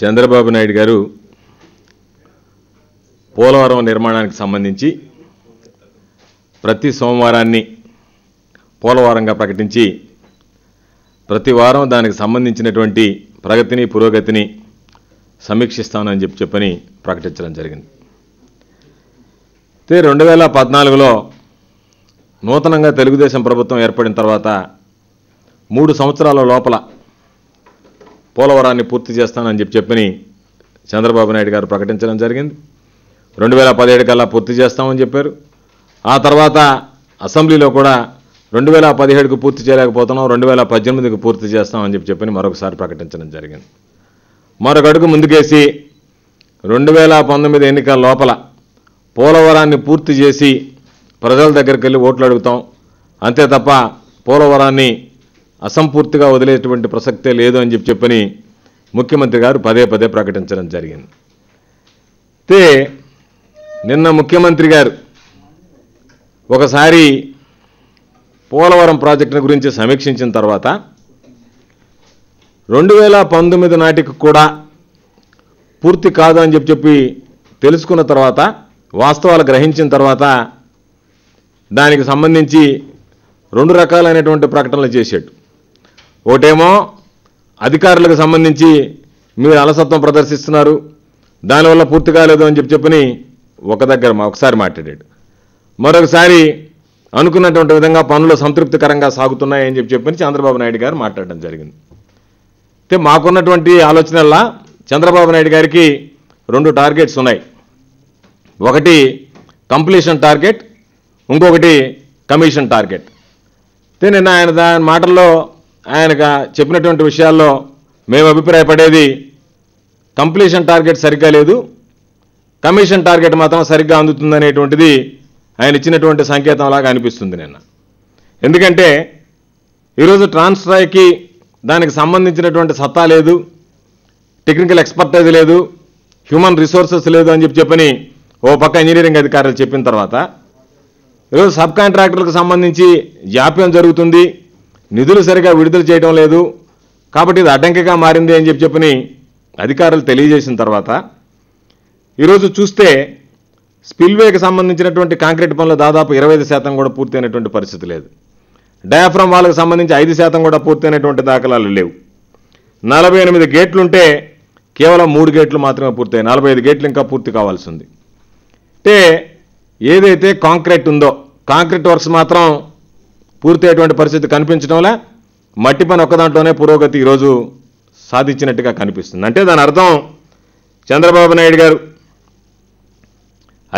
చంద్రబాబు నాయుడు గారు పోలవరం నిర్మాణానికి సంబంధించి ప్రతి సోమవారాన్ని పోలవరంగా ప్రకటించి ప్రతి వారం దానికి సంబంధించినటువంటి ప్రగతిని పురోగతిని సమీక్షిస్తానని చెప్పని ప్రకటించడం జరిగింది. 2014లో నూతనంగా తెలుగుదేశం ప్రభుత్వం ఏర్పడిన తర్వాత 3 సంవత్సరాల లోపల పోలవరాన్ని పూర్తి చేస్తానని చెప్పని చంద్రబాబు నాయుడు గారు ప్రకటించడం జరిగింది. 2017 కల్లా పూర్తి చేస్తామని చెప్పారు. ఆ తర్వాత అసెంబ్లీలో కూడా 2017కు పూర్తి చేయలేకపోతున్నాం, 2018కు పూర్తి చేస్తామని చెప్పని మరొకసారి ప్రకటించడం జరిగింది. మరొక అడుగు ముందుకేసి 2019 ఎన్నికల లోపల పోలవరాన్ని పూర్తి చేసి ప్రజల దగ్గరికి వెళ్ళి ఓట్లు అడుగుతాం, అంతే తప్ప పోలవరాన్ని అసంపూర్తిగా వదిలేటువంటి ప్రసక్తే లేదు అని చెప్పని ముఖ్యమంత్రి గారు పదే పదే ప్రకటించడం జరిగింది. అయితే నిన్న ముఖ్యమంత్రి గారు ఒకసారి పోలవరం ప్రాజెక్టుల గురించి సమీక్షించిన తర్వాత 2019 నాటికి కూడా పూర్తి కాదు అని చెప్పి తెలుసుకున్న తర్వాత వాస్తవాలు గ్రహించిన తర్వాత దానికి సంబంధించి 2 రకాలైనటువంటి ప్రకటనలు చేశాడు. ఒకటేమో అధికారులకు సంబంధించి మీరు అలసత్వం ప్రదర్శిస్తున్నారు, దానివల్ల పూర్తి కాలేదు అని చెప్పని ఒకసారి మాట్లాడాడు. మరొకసారి అనుకున్నటువంటి విధంగా పనులు సంతృప్తికరంగా సాగుతున్నాయని చెప్పని చంద్రబాబు నాయుడు గారు మాట్లాడడం జరిగింది. అయితే మాకున్నటువంటి ఆలోచనల్లా చంద్రబాబు నాయుడు గారికి 2 టార్గెట్స్ ఉన్నాయి. ఒకటి కంప్లీషన్ టార్గెట్, ఇంకొకటి కమిషన్ టార్గెట్. అయితే నిన్న ఆయన దాని మాటల్లో ఆయనకు చెప్పినటువంటి విషయాల్లో మేము అభిప్రాయపడేది కంప్లీషన్ టార్గెట్ సరిగ్గా లేదు, కమిషన్ టార్గెట్ మాత్రం సరిగ్గా అందుతుందనేటువంటిది ఆయన ఇచ్చినటువంటి సంకేతంలాగా అనిపిస్తుంది నిన్న. ఎందుకంటే ఈరోజు ట్రాన్స్ట్రాయ్కి దానికి సంబంధించినటువంటి సత్తా లేదు, టెక్నికల్ ఎక్స్పర్టైజ్ లేదు, హ్యూమన్ రిసోర్సెస్ లేదు అని చెప్పని ఓ పక్క ఇంజనీరింగ్ అధికారులు చెప్పిన తర్వాత ఈరోజు సబ్ కాంట్రాక్టర్లకు సంబంధించి జాప్యం జరుగుతుంది, నిధులు సరిగా విడుదల చేయడం లేదు, కాబట్టి ఇది అడ్డంకిగా మారింది అని చెప్పని అధికారులు తెలియజేసిన తర్వాత ఈరోజు చూస్తే స్పిల్వేకి సంబంధించినటువంటి కాంక్రీట్ పనులు దాదాపు 25% కూడా పూర్తయినటువంటి పరిస్థితి లేదు. డయాఫ్రమ్ వాళ్ళకి సంబంధించి 5% కూడా పూర్తయినటువంటి దాఖలాలు లేవు. 48 గేట్లుంటే కేవలం 3 గేట్లు మాత్రమే పూర్తయి, 45 గేట్లు ఇంకా పూర్తి కావాల్సి ఉంది. అంటే ఏదైతే కాంక్రీట్ ఉందో కాంక్రీట్ వర్క్స్ మాత్రం పూర్తయ్యేటువంటి పరిస్థితి కనిపించడంలా, మట్టి పని ఒక్కదాంట్లోనే పురోగతి ఈరోజు సాధించినట్టుగా కనిపిస్తుంది. అంటే దాని అర్థం చంద్రబాబు నాయుడు గారు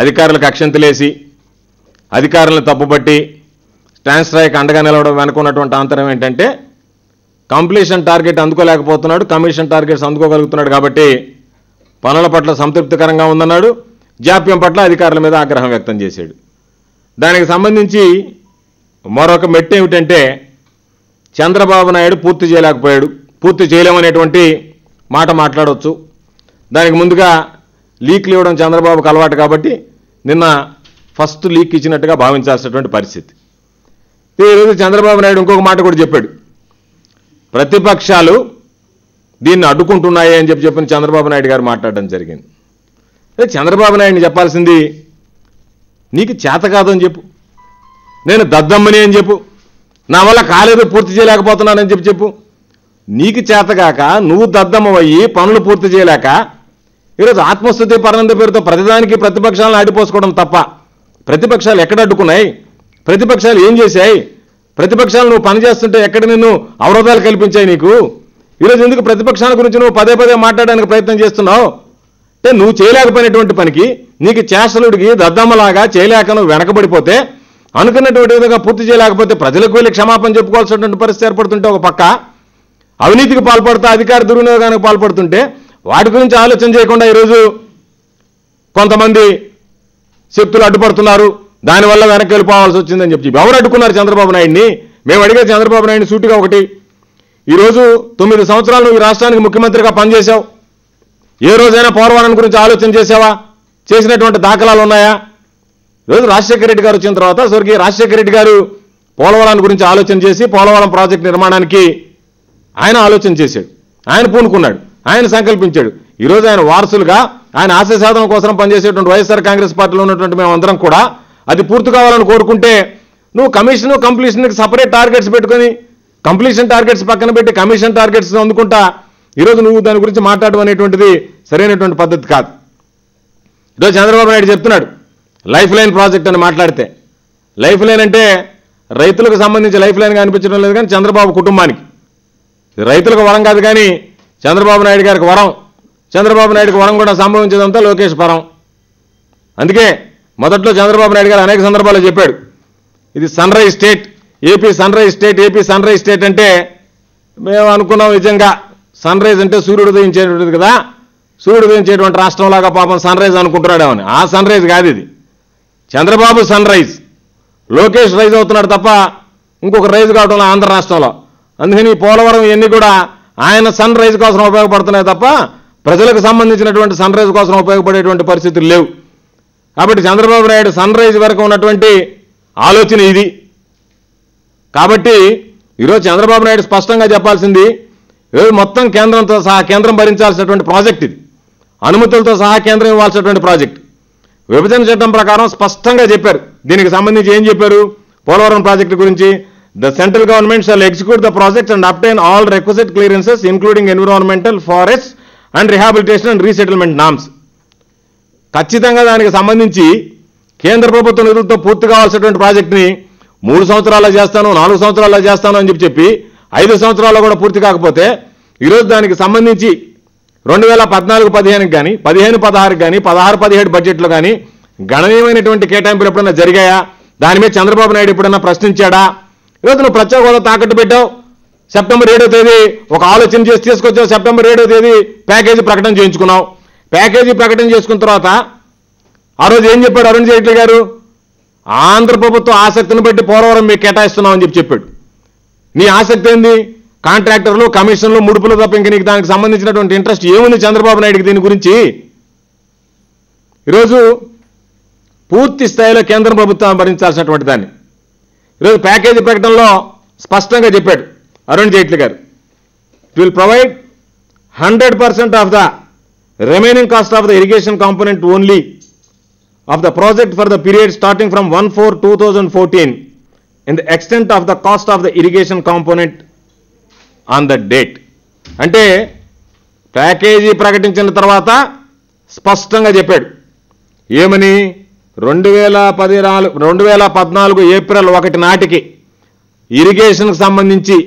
అధికారులకు అక్షంతలేసి అధికారులను తప్పుపట్టి ట్రాన్స్ట్రాయ్కి అండగా నిలవడం వెనుకున్నటువంటి ఆంతరం ఏంటంటే కంప్లీషన్ టార్గెట్ అందుకోలేకపోతున్నాడు, కమిషన్ టార్గెట్స్ అందుకోగలుగుతున్నాడు కాబట్టి పనుల పట్ల సంతృప్తికరంగా ఉందన్నాడు, జాప్యం పట్ల అధికారుల మీద ఆగ్రహం వ్యక్తం చేశాడు. దానికి సంబంధించి మరొక మెట్టు ఏమిటంటే చంద్రబాబు నాయుడు పూర్తి చేయలేకపోయాడు, పూర్తి చేయలేమనేటువంటి మాట మాట్లాడవచ్చు. దానికి ముందుగా లీక్లు ఇవ్వడం చంద్రబాబుకు అలవాటు కాబట్టి నిన్న ఫస్ట్ లీక్ ఇచ్చినట్టుగా భావించాల్సినటువంటి పరిస్థితి. ఈరోజు చంద్రబాబు నాయుడు ఇంకొక మాట కూడా చెప్పాడు, ప్రతిపక్షాలు దీన్ని అడ్డుకుంటున్నాయి అని చెప్పని చంద్రబాబు నాయుడు గారు మాట్లాడడం జరిగింది. చంద్రబాబు నాయుడిని చెప్పాల్సింది నీకు చేత కాదు అని చెప్పు, నేను దద్దమ్మని అని చెప్పు, నా వల్ల కాలేదు పూర్తి చేయలేకపోతున్నానని చెప్పు. నీకు చేతగాక నువ్వు దద్దమ్మవయ్యి పనులు పూర్తి చేయలేక ఈరోజు ఆత్మస్థుతి పరనంద పేరుతో ప్రతిదానికి ప్రతిపక్షాలను అడ్డుపోసుకోవడం తప్ప ప్రతిపక్షాలు ఎక్కడ అడ్డుకున్నాయి, ప్రతిపక్షాలు ఏం చేశాయి, ప్రతిపక్షాలు నువ్వు పనిచేస్తుంటే ఎక్కడ నిన్ను అవరోధాలు కల్పించాయి నీకు? ఈరోజు ఎందుకు ప్రతిపక్షాల గురించి నువ్వు పదే పదే మాట్లాడడానికి ప్రయత్నం చేస్తున్నావు? అంటే నువ్వు చేయలేకపోయినటువంటి పనికి నీకు చేష్టలుడికి దద్దమ్మలాగా చేయలేక నువ్వు వెనకబడిపోతే అనుకున్నటువంటి విధంగా పూర్తి చేయలేకపోతే ప్రజలకు వెళ్ళి క్షమాపణ చెప్పుకోవాల్సినటువంటి పరిస్థితి ఏర్పడుతుంటే ఒక పక్క అవినీతికి పాల్పడుతూ అధికార దుర్వినియోగానికి పాల్పడుతుంటే వాటి గురించి ఆలోచన చేయకుండా ఈరోజు కొంతమంది శక్తులు అడ్డుపడుతున్నారు, దానివల్ల వెనక్కి వెళ్ళిపోవాల్సి వచ్చిందని చెప్పి ఎవరు అడ్డుకున్నారు చంద్రబాబు నాయుడిని? మేము అడిగే చంద్రబాబు నాయుడిని సూటిగా ఒకటి, ఈరోజు 9 సంవత్సరాలు ఈ రాష్ట్రానికి ముఖ్యమంత్రిగా పనిచేశావు, ఏ రోజైనా పోలవరం గురించి ఆలోచన చేసావా? చేసినటువంటి దాఖలాలు ఉన్నాయా? ఈరోజు రాజశేఖర రెడ్డి గారు వచ్చిన తర్వాత స్వర్గీయ రాజశేఖర రెడ్డి గారు పోలవరం గురించి ఆలోచన చేసి పోలవరం ప్రాజెక్టు నిర్మాణానికి ఆయన ఆలోచన చేశాడు, ఆయన పూనుకున్నాడు, ఆయన సంకల్పించాడు. ఈరోజు ఆయన వారసులుగా ఆయన ఆశయ సాధన కోసం పనిచేసేటువంటి వైఎస్ఆర్ కాంగ్రెస్ పార్టీలో ఉన్నటువంటి మేమందరం కూడా అది పూర్తి కావాలని కోరుకుంటే నువ్వు కమిషన్ కంప్లీషన్కి సపరేట్ టార్గెట్స్ పెట్టుకొని కంప్లీషన్ టార్గెట్స్ పక్కన పెట్టి కమిషన్ టార్గెట్స్ అందుకుంటా ఈరోజు నువ్వు దాని గురించి మాట్లాడడం అనేటువంటిది సరైనటువంటి పద్ధతి కాదు. ఈరోజు చంద్రబాబు నాయుడు చెప్తున్నాడు లైఫ్ లైన్ ప్రాజెక్ట్ అని మాట్లాడితే, లైఫ్ లైన్ అంటే రైతులకు సంబంధించి లైఫ్ లైన్గా అనిపించడం లేదు కానీ చంద్రబాబు కుటుంబానికి రైతులకు వరం కాదు కానీ చంద్రబాబు నాయుడు గారికి వరం. చంద్రబాబు నాయుడుకి వరం కూడా సంభవించేదంతా లోకేష్ పరం. అందుకే మొదట్లో చంద్రబాబు నాయుడు గారు అనేక సందర్భాల్లో చెప్పాడు ఇది sunrise state, AP sunrise state, AP sunrise state అంటే మేము అనుకున్నాం నిజంగా సన్ రైజ్ అంటే సూర్యుడు ఉదయించేటువంటిది కదా, సూర్యుడు ఉదయించేటువంటి రాష్ట్రంలాగా పాపం సన్ రైజ్ అనుకుంటున్నాడేమని. ఆ సన్ రైజ్ కాదు ఇది, Chandrababu sunrise. Lokesh rise అవుతున్నాడు తప్ప ఇంకొక రైజ్ కావడంలో ఆంధ్ర రాష్ట్రంలో. అందుకని పోలవరం ఇవన్నీ కూడా ఆయన సన్ రైజ్ కోసం ఉపయోగపడుతున్నాయి తప్ప ప్రజలకు సంబంధించినటువంటి సన్ రైజ్ కోసం ఉపయోగపడేటువంటి పరిస్థితులు లేవు. కాబట్టి చంద్రబాబు నాయుడు సన్ రైజ్ వరకు ఉన్నటువంటి ఆలోచన ఇది. కాబట్టి ఈరోజు చంద్రబాబు నాయుడు స్పష్టంగా చెప్పాల్సింది ఈరోజు మొత్తం కేంద్రంతో సహా కేంద్రం భరించాల్సినటువంటి ప్రాజెక్ట్ ఇది, అనుమతులతో సహా కేంద్రం ఇవ్వాల్సినటువంటి ప్రాజెక్ట్. విభజన చట్టం ప్రకారం స్పష్టంగా చెప్పారు. దీనికి సంబంధించి ఏం చెప్పారు పోలవరం ప్రాజెక్టు గురించి? The central government shawl execute the projects and obtain all requisite clearances including environmental, forest and rehabilitation and resettlement norms. ఖచ్చితంగా దానికి సంబంధించి కేంద్ర ప్రభుత్వ నిధులతో పూర్తి కావాల్సినటువంటి ప్రాజెక్టుని 3 సంవత్సరాల్లో చేస్తాను, 4 సంవత్సరాల్లో చేస్తాను అని చెప్పి 5 సంవత్సరాల్లో కూడా పూర్తి కాకపోతే ఈరోజు దానికి సంబంధించి 2014-15 కానీ 15-16 కానీ 16-17 బడ్జెట్లో కానీ గణనీయమైనటువంటి కేటాయింపులు ఎప్పుడన్నా జరిగాయా? దాని మీద చంద్రబాబు నాయుడు ఎప్పుడన్నా ప్రశ్నించాడా? ఈరోజు నువ్వు ప్రత్యేక హోదా తాకట్టు పెట్టావు. సెప్టెంబర్ 7వ తేదీ ఒక ఆలోచన చేసి తీసుకొచ్చావు. సెప్టెంబర్ 7వ తేదీ ప్యాకేజీ ప్రకటన చేయించుకున్నావు. ప్యాకేజీ ప్రకటన చేసుకున్న తర్వాత ఆ రోజు ఏం చెప్పాడు అరుణ్ జైట్లీ గారు? ఆంధ్ర ప్రభుత్వం ఆసక్తిని బట్టి పోలవరం మీకు కేటాయిస్తున్నామని చెప్పాడు. నీ ఆసక్తి ఏంది? కాంట్రాక్టర్లు, కమిషన్లు, ముడుపులు తప్ప ఇంక నీకు దానికి సంబంధించినటువంటి ఇంట్రెస్ట్ ఏముంది చంద్రబాబు నాయుడికి దీని గురించి? ఈరోజు పూర్తి స్థాయిలో కేంద్ర ప్రభుత్వం భరించాల్సినటువంటి దాన్ని ఈరోజు ప్యాకేజీ ప్రకటనలో స్పష్టంగా చెప్పాడు అరుణ్ జైట్లీ గారు. It will provide 100% of the remaining cost of the irrigation component only of the project for the period starting from 1/4/2014 in the extent of the cost of the irrigation component on the date. అంటే package ప్రకటించిన తర్వాత స్పష్టంగా చెప్పాడు ఏమని? 2014 April 1 నాటికి ఇరిగేషన్కి సంబంధించి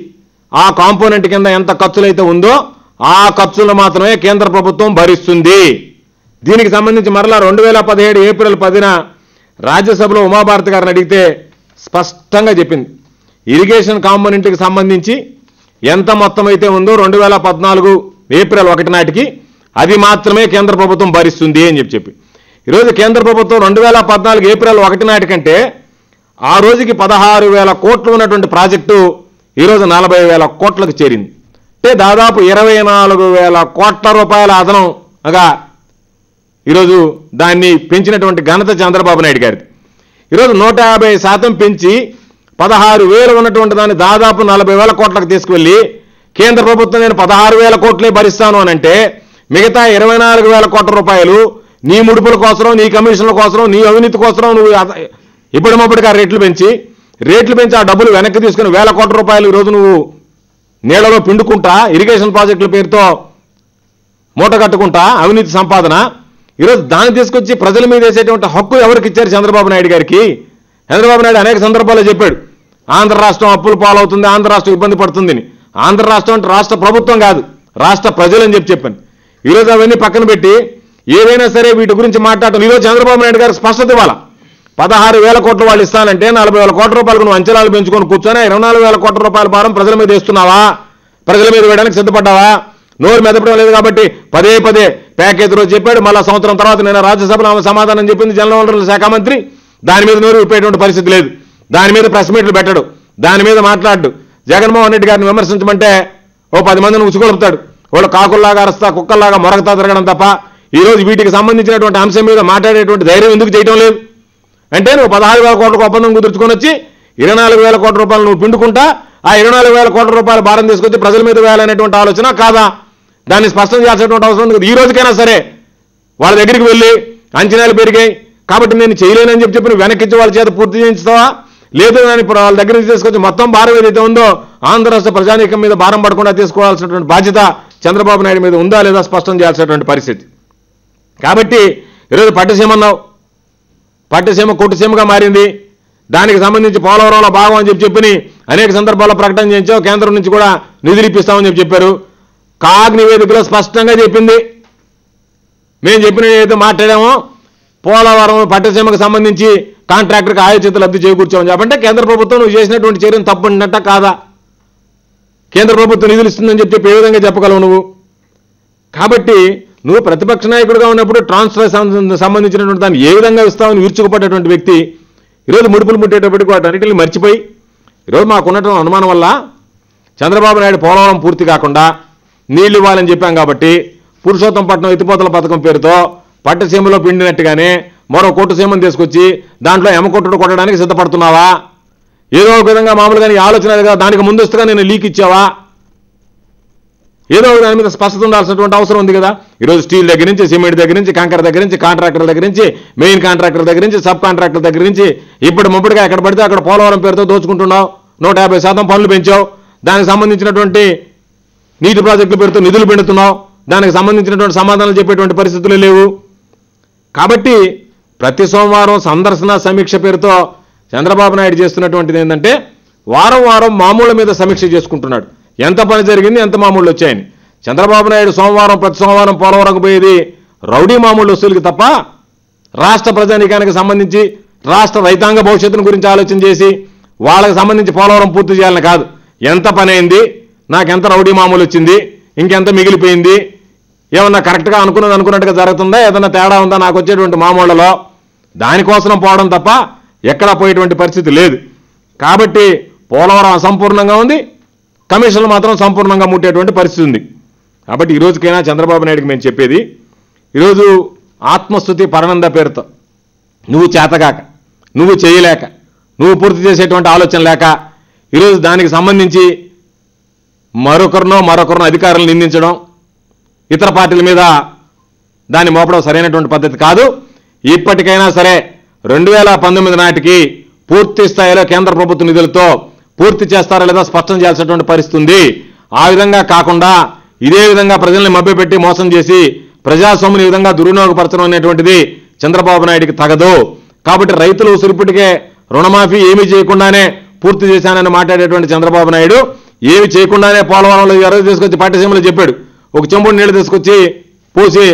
ఆ component కింద ఎంత ఖర్చులైతే ఉందో ఆ ఖర్చులు మాత్రమే కేంద్ర ప్రభుత్వం భరిస్తుంది. దీనికి సంబంధించి మరలా 2017 ఏప్రిల్ 10న రాజ్యసభలో ఉమాభారతి గారిని అడిగితే స్పష్టంగా చెప్పింది ఇరిగేషన్ కాంపోనెంట్కి సంబంధించి ఎంత మొత్తం అయితే ఉందో 2014 ఏప్రిల్ 1 నాటికి అది మాత్రమే కేంద్ర ప్రభుత్వం భరిస్తుంది అని చెప్పి ఈరోజు కేంద్ర ప్రభుత్వం 2014 ఏప్రిల్ 1 నాటికంటే ఆ రోజుకి 16,000 కోట్లు ఉన్నటువంటి ప్రాజెక్టు ఈరోజు 40,000 కోట్లకు చేరింది. అంటే దాదాపు 24,000 కోట్ల రూపాయల అదనంగా ఈరోజు దాన్ని పెంచినటువంటి ఘనత చంద్రబాబు నాయుడు గారిది. ఈరోజు 150% పెంచి 16,000 ఉన్నటువంటి దాన్ని దాదాపు 40,000 కోట్లకు తీసుకువెళ్ళి కేంద్ర ప్రభుత్వం నేను 16,000 కోట్లే భరిస్తాను అని అంటే మిగతా 24,000 కోట్ల రూపాయలు నీ ముడుపుల కోసం, నీ కమిషన్ల కోసం, నీ అవినీతి కోసం నువ్వు ఇప్పటిమప్పటికి ఆ రేట్లు పెంచి ఆ డబ్బులు వెనక్కి తీసుకుని 1,000 కోట్ల రూపాయలు ఈరోజు నువ్వు నీళ్లలో పిండుకుంటా ఇరిగేషన్ ప్రాజెక్టుల పేరుతో మూట కట్టుకుంటా అవినీతి సంపాదన. ఈరోజు దాన్ని తీసుకొచ్చి ప్రజల మీద వేసేటువంటి హక్కు ఎవరికి ఇచ్చారు? చంద్రబాబు నాయుడు గారికి. చంద్రబాబు నాయుడు అనేక సందర్భాల్లో చెప్పాడు ఆంధ్ర రాష్ట్రం అప్పులు పాలవుతుంది, ఆంధ్ర రాష్ట్రం ఇబ్బంది పడుతుందని. ఆంధ్ర రాష్ట్రం అంటే రాష్ట్ర ప్రభుత్వం కాదు, రాష్ట్ర ప్రజలు అని చెప్పాను. ఈరోజు అవన్నీ పక్కన పెట్టి ఏదైనా సరే వీటి గురించి మాట్లాడటం. ఈరోజు చంద్రబాబు నాయుడు గారికి స్పష్టత ఇవ్వాల. 16,000 కోట్లు వాళ్ళు ఇస్తానంటే 40,000 కోట్ల రూపాయలకు నువ్వు అంచనాలు పెంచుకొని కూర్చొని 24,000 కోట్ల రూపాయల భారం ప్రజల మీద వేస్తున్నావా? ప్రజల మీద వేయడానికి సిద్ధపడ్డావా? నోరు మెదపడం లేదు కాబట్టి పదే ప్యాకేజ్ రోజు చెప్పాడు. మళ్ళా సంవత్సరం తర్వాత నేను రాజ్యసభలో సమాధానం చెప్పింది జలవనరుల శాఖ మంత్రి. దాని మీద నోరు విప్పేటువంటి పరిస్థితి లేదు. దాని మీద ప్రెస్ మీట్లు పెట్టడు, దాని మీద మాట్లాడు. జగన్మోహన్ రెడ్డి గారిని విమర్శించమంటే ఓ 10 మందిని ఉచ్చుకొలుపుతాడు. వాళ్ళు కాకుల్లాగా అరస్తా కుక్కల్లాగా మొరగతా తిరగడం తప్ప ఈరోజు వీటికి సంబంధించినటువంటి అంశం మీద మాట్లాడేటువంటి ధైర్యం ఎందుకు చేయటం లేదు? అంటే నువ్వు 16,000 కోట్లకు ఒప్పందం కుదుర్చుకొని వచ్చి 24,000 కోట్ల రూపాయలు నువ్వు పిండుకుంటా ఆ 24,000 కోట్ల రూపాయల భారం తీసుకొచ్చి ప్రజల మీద వేయాలనేటువంటి ఆలోచన కాదా? దాన్ని స్పష్టం చేయాల్సినటువంటి అవసరం ఉంది కదా. ఈ రోజుకైనా సరే వాళ్ళ దగ్గరికి వెళ్ళి అంచనాలు పెరిగాయి కాబట్టి నేను చేయలేనని చెప్పి వెనక్కించి వాళ్ళ చేత పూర్తి చేయించుతావా, లేదు దాన్ని వాళ్ళ దగ్గర నుంచి తీసుకొచ్చి మొత్తం భారం ఏదైతే ఉందో ఆంధ్ర రాష్ట్ర ప్రజానీకం మీద భారం పడకుండా తీసుకోవాల్సినటువంటి బాధ్యత చంద్రబాబు నాయుడు మీద ఉందా లేదా స్పష్టం చేయాల్సినటువంటి పరిస్థితి. కాబట్టి ఈరోజు పట్టిసీమన్నావు, పట్టిసీమ కొట్టుసీమగా మారింది. దానికి సంబంధించి పోలవరంలో భాగం అని చెప్పి అనేక సందర్భాల్లో ప్రకటన చేయించావు. కేంద్రం నుంచి కూడా నిధులు ఇప్పిస్తామని చెప్పారు. కాగ్ నివేదికలో స్పష్టంగా చెప్పింది, మేము చెప్పిన ఏదైతే మాట్లాడామో పోలవరం పట్టిసీమకు సంబంధించి కాంట్రాక్టర్కి ఆయోచిత లబ్ధి చేకూర్చామని చెప్పంటే కేంద్ర ప్రభుత్వం నువ్వు చేసినటువంటి చర్యను తప్పంట కాదా, కేంద్ర ప్రభుత్వం నిధులు ఇస్తుందని చెప్పి ఏ విధంగా చెప్పగలవు నువ్వు. కాబట్టి నువ్వు ప్రతిపక్ష నాయకుడిగా ఉన్నప్పుడు ట్రాన్స్ఫర్ సంబంధించినటువంటి దాన్ని ఏ విధంగా ఇస్తామని విరుచుకుపడ్డటువంటి వ్యక్తి ఈరోజు ముడుపులు ముట్టేటప్పటికి వాటన్నిటిని మర్చిపోయి ఈరోజు మాకున్నటువంటి అనుమానం వల్ల చంద్రబాబు నాయుడు పోలవరం పూర్తి కాకుండా నీళ్లు ఇవ్వాలని చెప్పాం కాబట్టి పురుషోత్తంపట్నం ఎత్తిపోతల పథకం పేరుతో పట్టసీమలో పిండినట్టుగానే మరో కొట్టుసీమను తీసుకొచ్చి దాంట్లో ఎమకొట్టుడు కొట్టడానికి సిద్ధపడుతున్నావా, ఏదో ఒక విధంగా మామూలుగా నీ ఆలోచన కదా, దానికి ముందస్తుగా నేను లీక్ ఇచ్చావా, ఏదో ఒక దాని మీద స్పష్టత ఉండాల్సినటువంటి అవసరం ఉంది కదా. ఈరోజు స్టీల్ దగ్గర నుంచి, సిమెంట్ దగ్గర నుంచి, కంకర దగ్గర నుంచి, కాంట్రాక్టర్ దగ్గర నుంచి, మెయిన్ కాంట్రాక్టర్ దగ్గర నుంచి, సబ్ కాంట్రాక్టర్ దగ్గర నుంచి ఇప్పుడు ముప్పటిగా ఎక్కడ పడితే అక్కడ పోలవరం పేరుతో దోచుకుంటున్నావు. 150% పనులు పెంచావు. దానికి సంబంధించినటువంటి నీటి ప్రాజెక్టుల పేరుతో నిధులు పెడుతున్నావు. దానికి సంబంధించినటువంటి సమాధానాలు చెప్పేటువంటి పరిస్థితులు లేవు. కాబట్టి ప్రతి సోమవారం సందర్శన సమీక్ష పేరుతో చంద్రబాబు నాయుడు చేస్తున్నటువంటిది ఏంటంటే వారం వారం మామూళ్ళ మీద సమీక్ష చేసుకుంటున్నాడు. ఎంత పని జరిగింది, ఎంత మామూళ్ళు వచ్చాయని. చంద్రబాబు నాయుడు ప్రతి సోమవారం పోలవరంకు పోయేది రౌడీ మామూళ్ళు వస్తువులకి తప్ప రాష్ట్ర ప్రజానీకానికి సంబంధించి రాష్ట్ర రైతాంగ భవిష్యత్తును గురించి ఆలోచన చేసి వాళ్ళకి సంబంధించి పోలవరం పూర్తి చేయాలని కాదు. ఎంత పని అయింది, నాకెంత రౌడీ మామూలు వచ్చింది, ఇంకెంత మిగిలిపోయింది, ఏమన్నా కరెక్ట్గా అనుకున్నట్టుగా జరుగుతుందా, ఏదన్నా తేడా ఉందా నాకు వచ్చేటువంటి మామూళ్ళలో, దానికోసం పోవడం తప్ప ఎక్కడా పోయేటువంటి పరిస్థితి లేదు. కాబట్టి పోలవరం అసంపూర్ణంగా ఉంది, కమిషన్లు మాత్రం సంపూర్ణంగా ముట్టేటువంటి పరిస్థితి ఉంది. కాబట్టి ఈ రోజుకైనా చంద్రబాబు నాయుడుకి మేము చెప్పేది, ఈరోజు ఆత్మస్తుతి పరనంద పేరుతో నువ్వు చేతగాక, నువ్వు చేయలేక, నువ్వు పూర్తి చేసేటువంటి ఆలోచన లేక ఈరోజు దానికి సంబంధించి మరొకరినో అధికారులను నిందించడం, ఇతర పార్టీల మీద దాన్ని మోపడం సరైనటువంటి పద్ధతి కాదు. ఇప్పటికైనా సరే 2019 నాటికి పూర్తి స్థాయిలో కేంద్ర ప్రభుత్వ నిధులతో పూర్తి చేస్తారా లేదా స్పష్టం చేయాల్సినటువంటి పరిస్థితి ఉంది. ఆ విధంగా కాకుండా ఇదే విధంగా ప్రజల్ని మభ్యపెట్టి మోసం చేసి ప్రజాస్వామ్యం ఈ విధంగా దుర్వినియోగపరచడం అనేటువంటిది చంద్రబాబు నాయుడికి తగదు. కాబట్టి రైతులు ఉసిరిపుటికే రుణమాఫీ ఏమీ చేయకుండానే పూర్తి చేశానని మాట్లాడేటువంటి చంద్రబాబు నాయుడు ఏమి చేయకుండానే పోలవరంలో ఎరవ తీసుకొచ్చి పట్టిసీమలో చెప్పాడు. ఒక చెంబుడు నీళ్లు తీసుకొచ్చి పోసి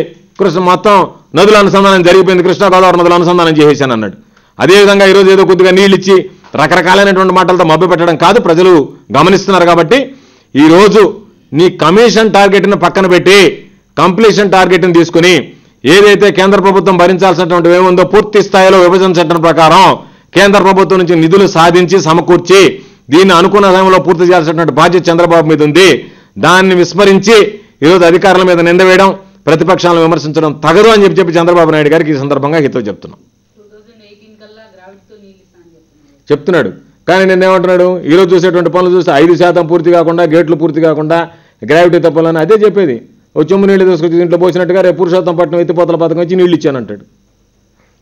మొత్తం నదుల అనుసంధానం జరిగిపోయింది, కృష్ణా గోదావరి నదుల అనుసంధానం చేసేశాను అన్నాడు. అదేవిధంగా ఈరోజు ఏదో కొద్దిగా నీళ్ళు ఇచ్చి రకరకాలైనటువంటి మాటలతో మభ్య పెట్టడం కాదు, ప్రజలు గమనిస్తున్నారు. కాబట్టి ఈరోజు నీ కమిషన్ టార్గెట్ను పక్కన పెట్టి కంప్లీషన్ టార్గెట్ని తీసుకుని ఏదైతే కేంద్ర ప్రభుత్వం భరించాల్సినటువంటి ఏముందో పూర్తి స్థాయిలో విభజన చట్టం ప్రకారం కేంద్ర ప్రభుత్వం నుంచి నిధులు సాధించి సమకూర్చి దీన్ని అనుకున్న సమయంలో పూర్తి చేయాల్సినటువంటి బాధ్యత చంద్రబాబు మీద ఉంది. దాన్ని విస్మరించి ఈరోజు అధికారుల మీద నింద వేయడం, ప్రతిపక్షాలను విమర్శించడం తగదు అని చెప్పి చంద్రబాబు నాయుడు గారికి ఈ సందర్భంగా హితవు చెప్తున్నాం. చెప్తున్నాడు. కానీ నిన్నేమంటున్నాడు, ఈరోజు చూసేటువంటి పనులు చూస్తే 5% పూర్తి కాకుండా, గేట్లు పూర్తి కాకుండా గ్రావిటీ తప్పాలని అదే చెప్పేది. ఓ చెమ్ము నీళ్లు తీసుకొచ్చి దీంట్లో పోసినట్టుగా రేపు పురుషోత్తంపట్నం ఎత్తిపోతల పథకం వచ్చి నీళ్ళు ఇచ్చానంటాడు.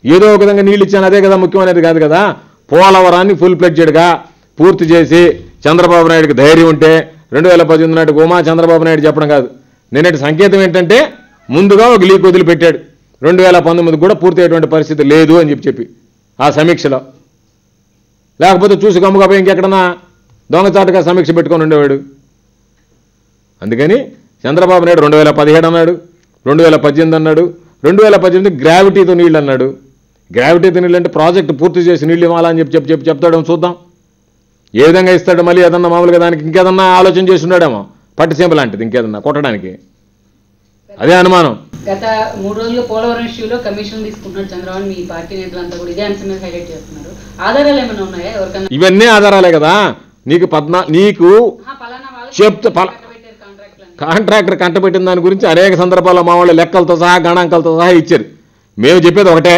ఏదో ఒక విధంగా నీళ్ళు ఇచ్చాను, అదే కదా ముఖ్యమైనది కాదు కదా. పోలవరాన్ని ఫుల్ ప్లెడ్జెడ్గా పూర్తి చేసి చంద్రబాబు నాయుడికి ధైర్యం ఉంటే 2018 నాటికి ఉమా చంద్రబాబు నాయుడు చెప్పడం కాదు. నిన్నటి సంకేతం ఏంటంటే ముందుగా ఒక లీక్ వదిలిపెట్టాడు. 2019 కూడా పూర్తి అయ్యేటువంటి పరిస్థితి లేదు అని చెప్పి ఆ సమీక్షలో, లేకపోతే చూసి గమ్ముగా పోయి ఇంకెక్కడన్నా దొంగచాటుగా సమీక్ష పెట్టుకొని ఉండేవాడు. అందుకని చంద్రబాబు నాయుడు 2017 అన్నాడు, 2018 అన్నాడు, 2018 గ్రావిటీతో నీళ్ళు అన్నాడు. గ్రావిటీతో నీళ్ళు అంటే ప్రాజెక్టు పూర్తి చేసి నీళ్ళు ఇవ్వాలని చెప్పి చెప్తాడేమో చూద్దాం. ఏ విధంగా ఇస్తాడు, మళ్ళీ ఏదన్నా మామూలుగా దానికి ఇంకేదన్నా ఆలోచన చేసి ఉన్నాడేమో, పట్టిసీమ లాంటిది ఇంకేదన్నా కొట్టడానికి. అదే అనుమానం. గత 3 రోజులు పోలవరం ఇష్యూలో కమిషన్ తీసుకుంటున్నారు చంద్రబాబు, మీ పార్టీ నేతలంతా కూడా ఇదే అంశం మీద హైలైట్ చేస్తున్నారు. ఆధారాలు ఏమైనా ఉన్నాయా ఎవరికన్నా? ఇవన్నీ ఆధారాలే కదా. నీకు కాంట్రాక్టర్ కంటపెట్టిన దాని గురించి అనేక సందర్భాల్లో మా వాళ్ళు లెక్కలతో సహా గణాంకాలతో సహా ఇచ్చారు. మేము చెప్పేది ఒకటే,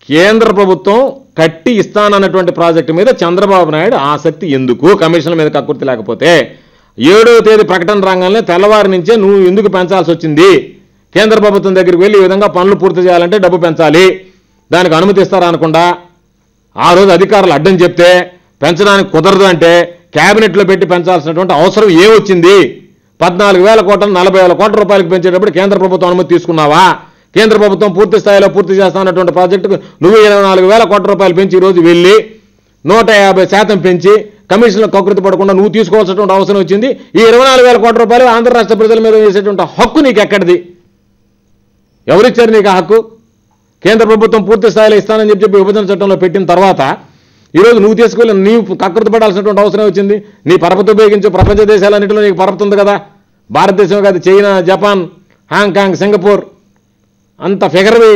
కేంద్ర ప్రభుత్వం కట్టి ఇస్తానన్నటువంటి ప్రాజెక్టు మీద చంద్రబాబు నాయుడు ఆసక్తి ఎందుకు? కమిషన్ల మీద కక్కుర్తి లేకపోతే 7వ తేదీ ప్రకటన రాగానే తెల్లవారి నుంచే నువ్వు ఎందుకు పెంచాల్సి వచ్చింది, కేంద్ర ప్రభుత్వం దగ్గరికి వెళ్ళి ఈ విధంగా పనులు పూర్తి చేయాలంటే డబ్బు పెంచాలి, దానికి అనుమతి ఇస్తారా అనకుండా ఆ రోజు అధికారులు అడ్డం చెప్తే పెంచడానికి కుదరదు అంటే క్యాబినెట్లో పెట్టి పెంచాల్సినటువంటి అవసరం ఏమొచ్చింది? 14,000 కోట్ల 40,000 కోట్ల రూపాయలకు పెంచేటప్పుడు కేంద్ర ప్రభుత్వం అనుమతి తీసుకున్నావా? కేంద్ర ప్రభుత్వం పూర్తి స్థాయిలో పూర్తి చేస్తానటువంటి ప్రాజెక్టుకు నువ్వు 24,000 కోట్ల రూపాయలు పెంచి ఈరోజు వెళ్ళి 150% పెంచి కమిషన్లో కకృతి పడకుండా నువ్వు తీసుకోవాల్సినటువంటి అవసరం వచ్చింది. ఈ 24,000 కోట్ల రూపాయలు ఆంధ్ర రాష్ట్ర ప్రజల మీద వేసేటువంటి హక్కు నీకు ఎక్కడిది? ఎవరిచ్చారు నీకు ఆ హక్కు? కేంద్ర ప్రభుత్వం పూర్తి స్థాయిలో ఇస్తానని చెప్పి విభజన చట్టంలో పెట్టిన తర్వాత ఈరోజు నువ్వు తీసుకెళ్ళి నీవు కకృతి పడాల్సినటువంటి అవసరం వచ్చింది. నీ పరపతి ఉపయోగించే ప్రపంచ దేశాలన్నింటిలో నీకు పరపతి ఉంది కదా. భారతదేశం కాదు, చైనా, జపాన్, హాంకాంగ్, సింగపూర్ అంత ఫిగర్వి.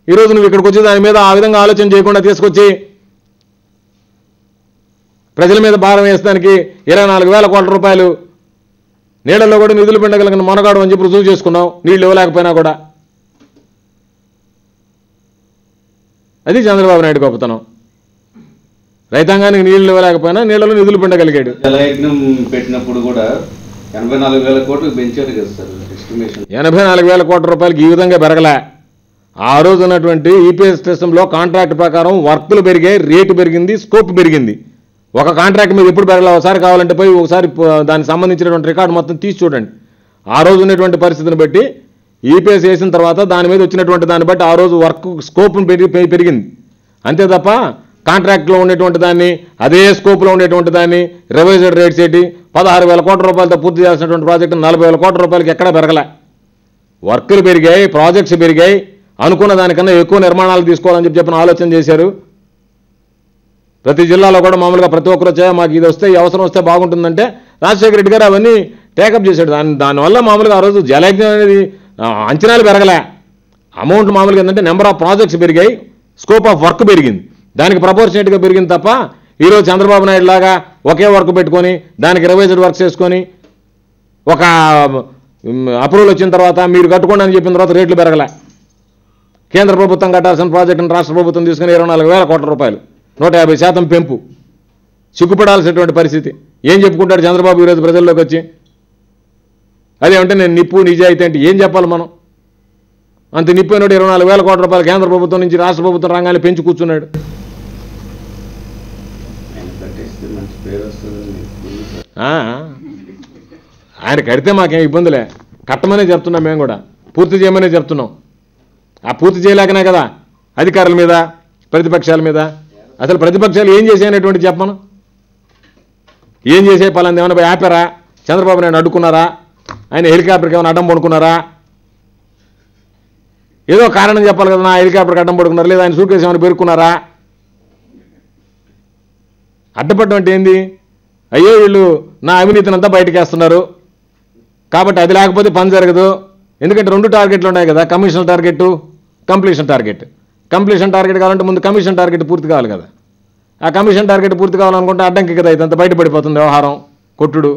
ఈరోజు నువ్వు ఇక్కడికి వచ్చి దాని మీద ఆ విధంగా ఆలోచన చేయకుండా తీసుకొచ్చి ప్రజల మీద భారం వేసడానికి 24,000 కోట్ల రూపాయలు నీళ్ళల్లో కూడా నిధులు పిండగలిగిన మొనగాడు అని చెప్పి రుజువు చేసుకున్నావు, నీళ్ళు ఇవ్వలేకపోయినా కూడా. అది చంద్రబాబు నాయుడు గొప్పతనం. రైతాంగానికి నీళ్లు ఇవ్వలేకపోయినా నీళ్ళలో నిధులు పిండగలిగాడు. జలయజ్ఞం పెట్టినప్పుడు కూడా 84,000 కోట్లు పెంచారు కదా సార్ ఎస్టిమేషన్. 84,000 కోట్ల రూపాయలకి ఈ విధంగా పెరగలే. ఆ రోజు ఉన్నటువంటి ఈపీఎస్ సిస్టంలో కాంట్రాక్ట్ ప్రకారం వర్కులు పెరిగాయి, రేటు పెరిగింది, స్కోప్ పెరిగింది. ఒక కాంట్రాక్ట్ మీద ఎప్పుడు పెరగలే. ఒకసారి కావాలంటే పోయి ఒకసారి దానికి సంబంధించినటువంటి రికార్డు మొత్తం తీసి చూడండి. ఆ రోజు ఉన్నటువంటి పరిస్థితిని బట్టి ఈపీఎస్ వేసిన తర్వాత దాని మీద వచ్చినటువంటి దాన్ని బట్టి ఆ రోజు వర్క్ స్కోప్ పెరిగింది. అంతే తప్ప కాంట్రాక్ట్లో ఉండేటువంటి దాన్ని అదే స్కోప్లో ఉండేటువంటి దాన్ని రివైజ్డ్ రేట్స్ ఏంటి 16,000 కోట్ల రూపాయలతో పూర్తి చేసినటువంటి ప్రాజెక్టు 40,000 కోట్ల రూపాయలకి ఎక్కడా పెరగలే. వర్కులు పెరిగాయి, ప్రాజెక్ట్స్ పెరిగాయి, అనుకున్న దానికన్నా ఎక్కువ నిర్మాణాలు తీసుకోవాలని చెప్పిన ఆలోచన చేశారు. ప్రతి జిల్లాలో కూడా మామూలుగా ప్రతి ఒక్కరు వచ్చా మాకు ఇది వస్తే ఈ అవసరం వస్తే బాగుంటుందంటే రాజశేఖర రెడ్డి గారు అవన్నీ టేకప్ చేశాడు. దానివల్ల మామూలుగా ఆ రోజు జలయజ్ఞం అనేది అంచనాలు పెరగలే. అమౌంట్ మామూలుగా ఏంటంటే నెంబర్ ఆఫ్ ప్రాజెక్ట్స్ పెరిగాయి, స్కోప్ ఆఫ్ వర్క్ పెరిగింది, దానికి ప్రపోర్షనేట్గా పెరిగింది తప్ప ఈరోజు చంద్రబాబు నాయుడు లాగా ఒకే వర్క్ పెట్టుకొని దానికి రివైజ్డ్ వర్క్స్ చేసుకొని ఒక అప్రూవల్ వచ్చిన తర్వాత మీరు కట్టుకోండి అని చెప్పిన తర్వాత రేట్లు పెరగలే. కేంద్ర ప్రభుత్వం కట్టాల్సిన ప్రాజెక్టును రాష్ట్ర ప్రభుత్వం తీసుకుని 24,000 కోట్ల రూపాయలు 150% పెంపు. సిగ్గుపడాల్సినటువంటి పరిస్థితి. ఏం చెప్పుకుంటాడు చంద్రబాబు ఈరోజు ప్రజల్లోకి వచ్చి? అదేమంటే నేను నిప్పు నిజాయితీ అంటే ఏం చెప్పాలి మనం? అంత నిప్పైనోడు 24,000 కోట్ల రూపాయలు కేంద్ర ప్రభుత్వం నుంచి రాష్ట్ర ప్రభుత్వం రంగాన్ని పెంచి కూర్చున్నాడు. ఆయన కడితే మాకేం ఇబ్బందులే, కట్టమనే చెప్తున్నాం, మేము కూడా పూర్తి చేయమనే చెప్తున్నాం. ఆ పూర్తి చేయలేకనే కదా అధికారుల మీద ప్రతిపక్షాల మీద. అసలు ప్రతిపక్షాలు ఏం చేసేటువంటి చెప్పను, ఏం చేసే పలాంది ఏమైనా ఆపారా? చంద్రబాబు నాయుడు అడ్డుకున్నారా? ఆయన హెలికాప్టర్కి ఏమైనా అడ్డం పడుకున్నారా? ఏదో కారణం చెప్పాలి కదా. నా హెలికాప్టర్కి అడ్డం పడుకున్నారు, లేదా ఆయన సూట్ కేసు ఏమైనా పెరుక్కున్నారా? అడ్డపడడం అంటే ఏంది? అయ్యో వీళ్ళు నా అవినీతిని అంతా బయటకు వేస్తున్నారు కాబట్టి అది లేకపోతే పని జరగదు. ఎందుకంటే 2 టార్గెట్లు ఉన్నాయి కదా, commission target, completion target. Completion target కావాలంటే ముందు కమిషన్ టార్గెట్ పూర్తి కావాలి కదా. ఆ కమిషన్ టార్గెట్ పూర్తి కావాలనుకుంటే అడ్డంకి కదా ఇదంతా బయటపడిపోతుంది వ్యవహారం, కొట్టుడు.